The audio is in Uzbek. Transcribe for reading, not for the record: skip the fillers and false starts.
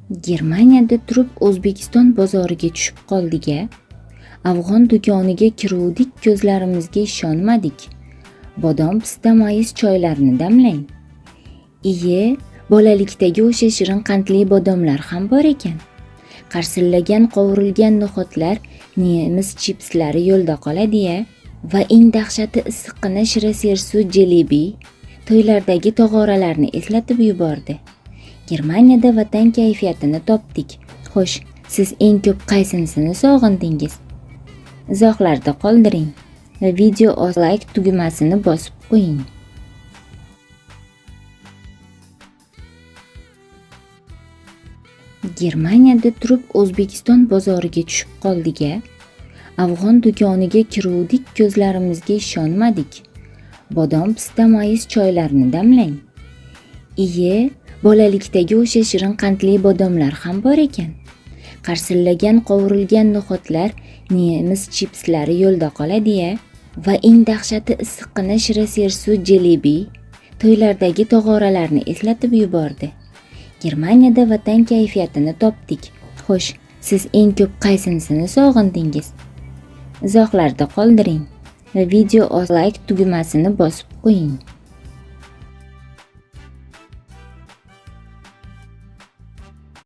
Germaniyada turib O'zbekiston bozoriga tushib qoldik-a. Afg'on do'koniga kiruvdik, ko'zlarimizga ishonmadik. Bodom pista mayiz choylarni damlang. Iye, bolalikdagi o'sha shirin qandli bodomlar ham bor ekan. Qarsillagan qovurilgan no'xatlar, nemis chipslari yo'lda qoladi-ya. Va eng dahshati issiqqina shira sersu jelebi to'ylardagi tog'oralarni eslatib yubordi. Germaniyada vatan kayfiyatini topdik. Xo'sh, siz eng ko'p qaysinisini sog'indingiz? Izohlarda qoldiring va video like tugmasini bosib qo'ying. Germaniyada turib O'zbekiston bozoriga tushib qoldik-a. Afg'on do'koniga kiruvdik, ko'zlarimizga ishonmadik. Bodom pista mayiz choylarni damlang. Iye, bolalikdagi o'sha shirin qandli bodomlar ham bor ekan. Qarsillagan qovurilgan no'xatlar, nemis chipslari yo'lda qoladi-ya. Va eng dahshati issiqqina shira sersu jelebi to'ylardagi tog'oralarni eslatib yubordi. Germaniyada vatan kayfiyatini topdik. Xo'sh, siz eng ko'p qaysinisini sog'indingiz? Izohlarda qoldiring va video like tugmasini bosib qo'ying.